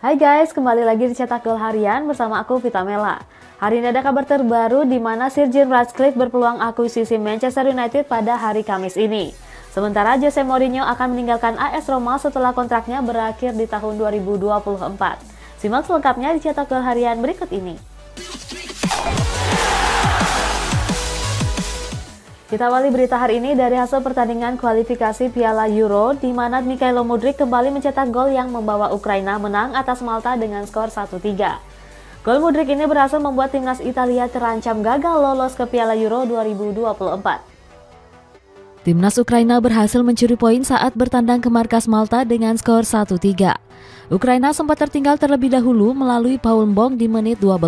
Hai guys, kembali lagi di Cetak Gol Harian bersama aku Vita Mela. Hari ini ada kabar terbaru di mana Sir Jim Ratcliffe berpeluang akuisisi Manchester United pada hari Kamis ini. Sementara Jose Mourinho akan meninggalkan AS Roma setelah kontraknya berakhir di tahun 2024. Simak selengkapnya di Cetak Gol Harian berikut ini. Kita awali berita hari ini dari hasil pertandingan kualifikasi Piala Euro di mana Mykhailo Mudryk kembali mencetak gol yang membawa Ukraina menang atas Malta dengan skor 1-3. Gol Mudryk ini berhasil membuat timnas Italia terancam gagal lolos ke Piala Euro 2024. Timnas Ukraina berhasil mencuri poin saat bertandang ke markas Malta dengan skor 1-3. Ukraina sempat tertinggal terlebih dahulu melalui Paul Mbong di menit 12.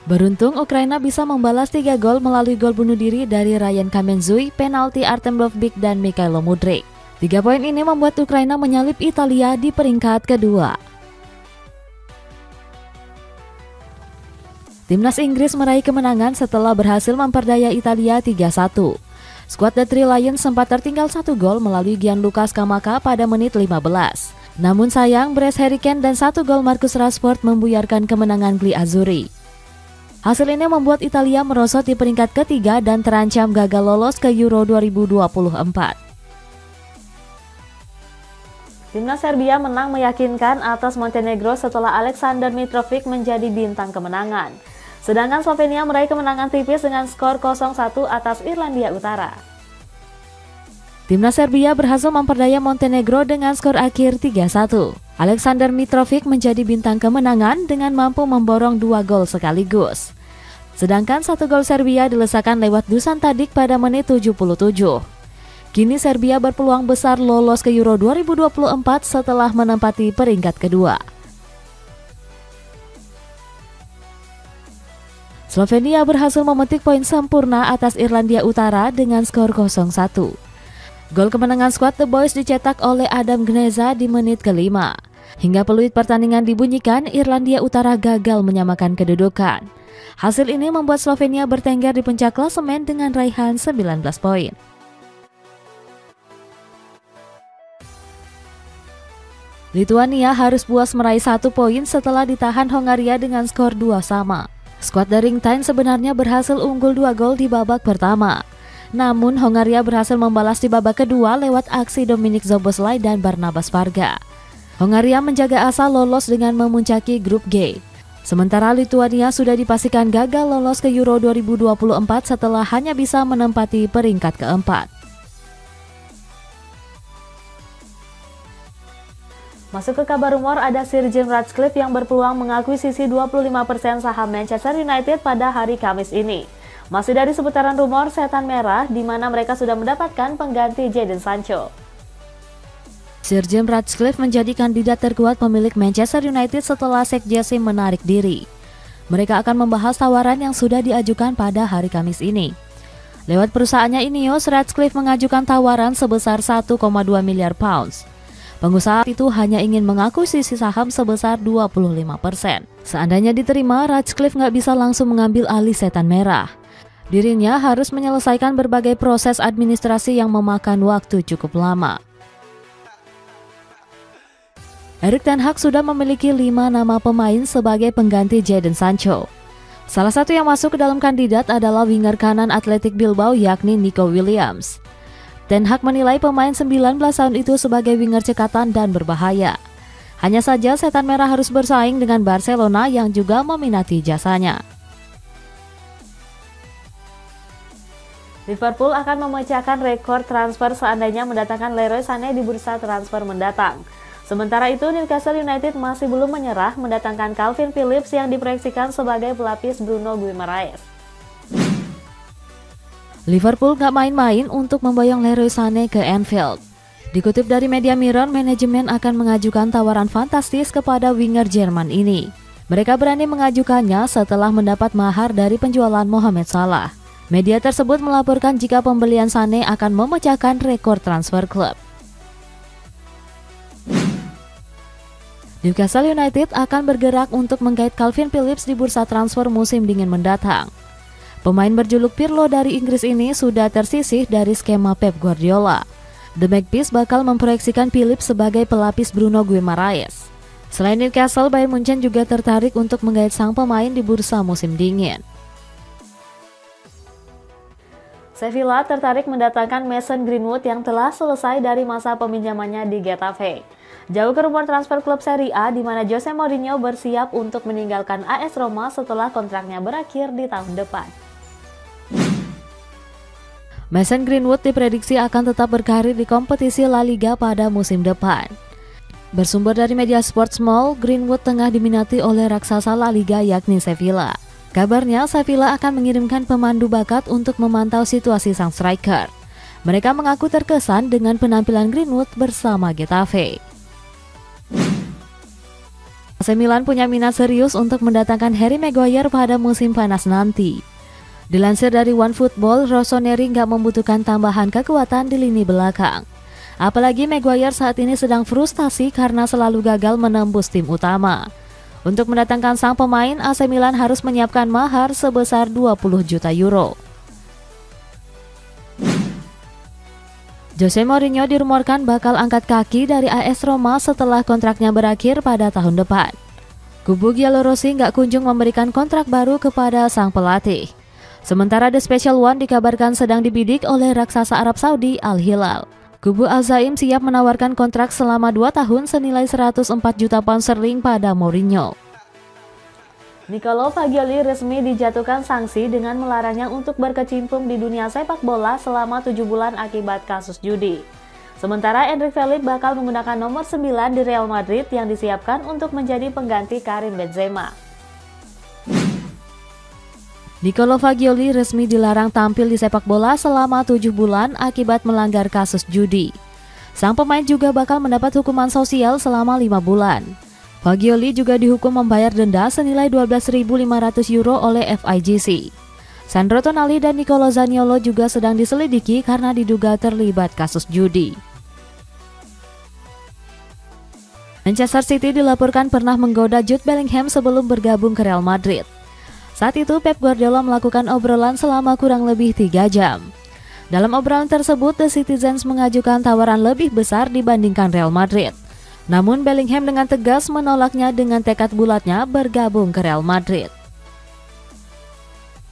Beruntung Ukraina bisa membalas 3 gol melalui gol bunuh diri dari Ryan Kamenzuy, penalti Artem Dovbyk dan Mykhailo Mudryk. 3 poin ini membuat Ukraina menyalip Italia di peringkat kedua. Timnas Inggris meraih kemenangan setelah berhasil memperdaya Italia 3-1. Skuad The Three Lions sempat tertinggal 1 gol melalui Gianluca Scamacca pada menit 15. Namun sayang, brace Harry Kane dan 1 gol Marcus Rashford membuyarkan kemenangan Gli Azzurri. Hasil ini membuat Italia merosot di peringkat ketiga dan terancam gagal lolos ke Euro 2024. Timnas Serbia menang meyakinkan atas Montenegro setelah Aleksandar Mitrovic menjadi bintang kemenangan. Sedangkan Slovenia meraih kemenangan tipis dengan skor 0-1 atas Irlandia Utara. Timnas Serbia berhasil memperdaya Montenegro dengan skor akhir 3-1. Aleksandar Mitrovic menjadi bintang kemenangan dengan mampu memborong 2 gol sekaligus. Sedangkan 1 gol Serbia dilesakan lewat Dusan Tadic pada menit 77. Kini Serbia berpeluang besar lolos ke Euro 2024 setelah menempati peringkat kedua. Slovenia berhasil memetik poin sempurna atas Irlandia Utara dengan skor 0-1. Gol kemenangan skuad The Boys dicetak oleh Adam Gneza di menit ke-5. Hingga peluit pertandingan dibunyikan, Irlandia Utara gagal menyamakan kedudukan. Hasil ini membuat Slovenia bertengger di puncak klasemen dengan raihan 19 poin. Lituania harus puas meraih 1 poin setelah ditahan Hongaria dengan skor 2-2. Skuad The Ringtine sebenarnya berhasil unggul 2 gol di babak pertama. Namun Hongaria berhasil membalas di babak kedua lewat aksi Dominik Szoboszlai dan Barnabas Varga. Hongaria menjaga asa lolos dengan memuncaki grup G. Sementara Lituania sudah dipastikan gagal lolos ke Euro 2024 setelah hanya bisa menempati peringkat keempat. Masuk ke kabar rumor, ada Sir Jim Ratcliffe yang berpeluang mengakuisisi 25% saham Manchester United pada hari Kamis ini. Masih dari seputaran rumor setan merah, di mana mereka sudah mendapatkan pengganti Jadon Sancho. Sir Jim Ratcliffe menjadi kandidat terkuat pemilik Manchester United setelah Sheikh Jassim menarik diri. Mereka akan membahas tawaran yang sudah diajukan pada hari Kamis ini. Lewat perusahaannya Ineos, Ratcliffe mengajukan tawaran sebesar 1,2 miliar pounds. Pengusaha itu hanya ingin mengakuisisi saham sebesar 25%. Seandainya diterima, Ratcliffe nggak bisa langsung mengambil alih setan merah. Dirinya harus menyelesaikan berbagai proses administrasi yang memakan waktu cukup lama. Erik ten Hag sudah memiliki 5 nama pemain sebagai pengganti Jadon Sancho. Salah satu yang masuk ke dalam kandidat adalah winger kanan Athletic Bilbao yakni Nico Williams. Ten Hag menilai pemain 19 tahun itu sebagai winger cekatan dan berbahaya. Hanya saja setan merah harus bersaing dengan Barcelona yang juga meminati jasanya. Liverpool akan memecahkan rekor transfer seandainya mendatangkan Leroy Sané di bursa transfer mendatang. Sementara itu, Newcastle United masih belum menyerah mendatangkan Calvin Phillips yang diproyeksikan sebagai pelapis Bruno Guimaraes. Liverpool gak main-main untuk memboyong Leroy Sané ke Anfield. Dikutip dari media Mirror, manajemen akan mengajukan tawaran fantastis kepada winger Jerman ini. Mereka berani mengajukannya setelah mendapat mahar dari penjualan Mohamed Salah. Media tersebut melaporkan jika pembelian Sané akan memecahkan rekor transfer klub. Newcastle United akan bergerak untuk menggait Calvin Phillips di bursa transfer musim dingin mendatang. Pemain berjuluk Pirlo dari Inggris ini sudah tersisih dari skema Pep Guardiola. The Magpies bakal memproyeksikan Phillips sebagai pelapis Bruno Guimaraes. Selain Newcastle, Bayern Munchen juga tertarik untuk menggait sang pemain di bursa musim dingin. Sevilla tertarik mendatangkan Mason Greenwood yang telah selesai dari masa peminjamannya di Getafe. Jauh ke rumor transfer klub Serie A di mana Jose Mourinho bersiap untuk meninggalkan AS Roma setelah kontraknya berakhir di tahun depan. Mason Greenwood diprediksi akan tetap berkarir di kompetisi La Liga pada musim depan. Bersumber dari media Sports Mall, Greenwood tengah diminati oleh raksasa La Liga yakni Sevilla. Kabarnya Sevilla akan mengirimkan pemandu bakat untuk memantau situasi sang striker. Mereka mengaku terkesan dengan penampilan Greenwood bersama Getafe. AC Milan punya minat serius untuk mendatangkan Harry Maguire pada musim panas nanti. Dilansir dari OneFootball, Rossoneri nggak membutuhkan tambahan kekuatan di lini belakang. Apalagi Maguire saat ini sedang frustasi karena selalu gagal menembus tim utama. Untuk mendatangkan sang pemain, AC Milan harus menyiapkan mahar sebesar 20 juta euro. Jose Mourinho dirumorkan bakal angkat kaki dari AS Roma setelah kontraknya berakhir pada tahun depan. Kubu Giallorossi nggak kunjung memberikan kontrak baru kepada sang pelatih. Sementara The Special One dikabarkan sedang dibidik oleh raksasa Arab Saudi Al Hilal. Kubu Al-Zaim siap menawarkan kontrak selama 2 tahun senilai 104 juta pound sterling pada Mourinho. Niccolò Fagioli resmi dijatuhkan sanksi dengan melarangnya untuk berkecimpung di dunia sepak bola selama 7 bulan akibat kasus judi. Sementara Endrick Philippe bakal menggunakan nomor 9 di Real Madrid yang disiapkan untuk menjadi pengganti Karim Benzema. Niccolò Fagioli resmi dilarang tampil di sepak bola selama 7 bulan akibat melanggar kasus judi. Sang pemain juga bakal mendapat hukuman sosial selama 5 bulan. Fagioli juga dihukum membayar denda senilai 12.500 euro oleh FIGC. Sandro Tonali dan Nicolo Zaniolo juga sedang diselidiki karena diduga terlibat kasus judi. Manchester City dilaporkan pernah menggoda Jude Bellingham sebelum bergabung ke Real Madrid. Saat itu Pep Guardiola melakukan obrolan selama kurang lebih 3 jam. Dalam obrolan tersebut, The Citizens mengajukan tawaran lebih besar dibandingkan Real Madrid. Namun Bellingham dengan tegas menolaknya dengan tekad bulatnya bergabung ke Real Madrid.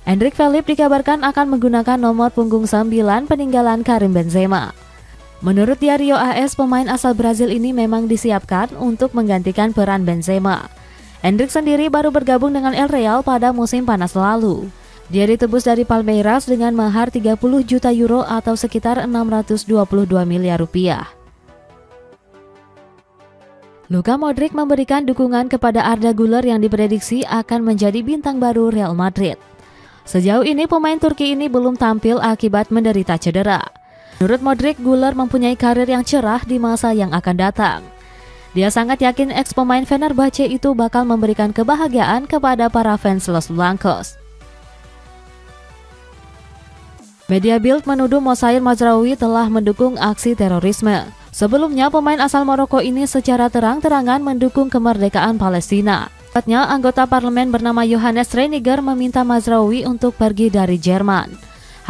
Endrick Philippe dikabarkan akan menggunakan nomor punggung 9 peninggalan Karim Benzema. Menurut Diario AS, pemain asal Brazil ini memang disiapkan untuk menggantikan peran Benzema. Endrick sendiri baru bergabung dengan El Real pada musim panas lalu. Dia ditebus dari Palmeiras dengan mahar 30 juta euro atau sekitar 622 miliar rupiah. Luka Modric memberikan dukungan kepada Arda Güler yang diprediksi akan menjadi bintang baru Real Madrid. Sejauh ini pemain Turki ini belum tampil akibat menderita cedera. Menurut Modric, Güler mempunyai karir yang cerah di masa yang akan datang. Dia sangat yakin ex-pemain Fenerbahce itu bakal memberikan kebahagiaan kepada para fans Los Blancos. Media Bild menuduh Mousair Mazraoui telah mendukung aksi terorisme. Sebelumnya, pemain asal Maroko ini secara terang-terangan mendukung kemerdekaan Palestina. Tepatnya, anggota parlemen bernama Johannes Reiniger meminta Mazraoui untuk pergi dari Jerman.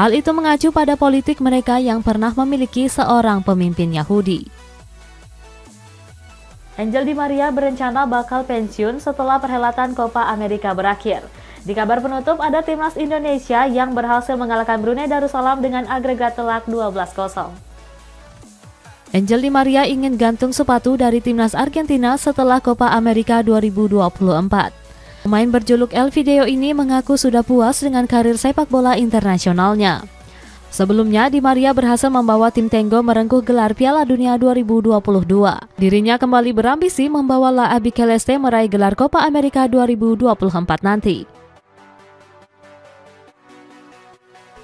Hal itu mengacu pada politik mereka yang pernah memiliki seorang pemimpin Yahudi. Angel Di Maria berencana bakal pensiun setelah perhelatan Copa America berakhir. Di kabar penutup ada timnas Indonesia yang berhasil mengalahkan Brunei Darussalam dengan agregat telak 12-0. Angel Di Maria ingin gantung sepatu dari timnas Argentina setelah Copa America 2024. Pemain berjuluk El Video ini mengaku sudah puas dengan karir sepak bola internasionalnya. Sebelumnya, Di Maria berhasil membawa tim Tenggo merengkuh gelar Piala Dunia 2022. Dirinya kembali berambisi membawa La Albiceleste meraih gelar Copa America 2024 nanti.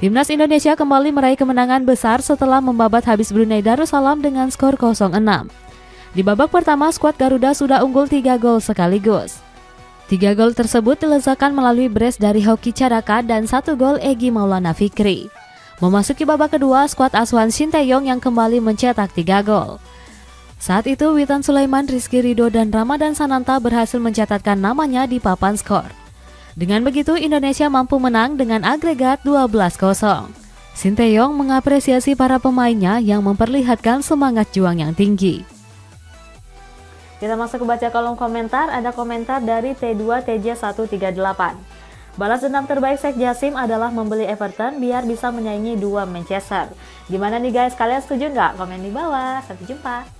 Timnas Indonesia kembali meraih kemenangan besar setelah membabat habis Brunei Darussalam dengan skor 0-6. Di babak pertama, skuad Garuda sudah unggul 3 gol sekaligus. 3 gol tersebut dilesakan melalui brace dari Hoki Caraka dan 1 gol Egy Maulana Fikri. Memasuki babak kedua, skuad asuhan Shin Tae-yong yang kembali mencetak 3 gol. Saat itu, Witan Sulaiman, Rizky Ridho, dan Ramadan Sananta berhasil mencatatkan namanya di papan skor. Dengan begitu, Indonesia mampu menang dengan agregat 12-0. Shin Tae-yong mengapresiasi para pemainnya yang memperlihatkan semangat juang yang tinggi. Kita masuk ke baca kolom komentar, ada komentar dari T2TJ138. Balas dendam terbaik Sheikh Jassim adalah membeli Everton biar bisa menyaingi dua Manchester. Gimana nih guys, kalian setuju nggak? Komen di bawah, sampai jumpa.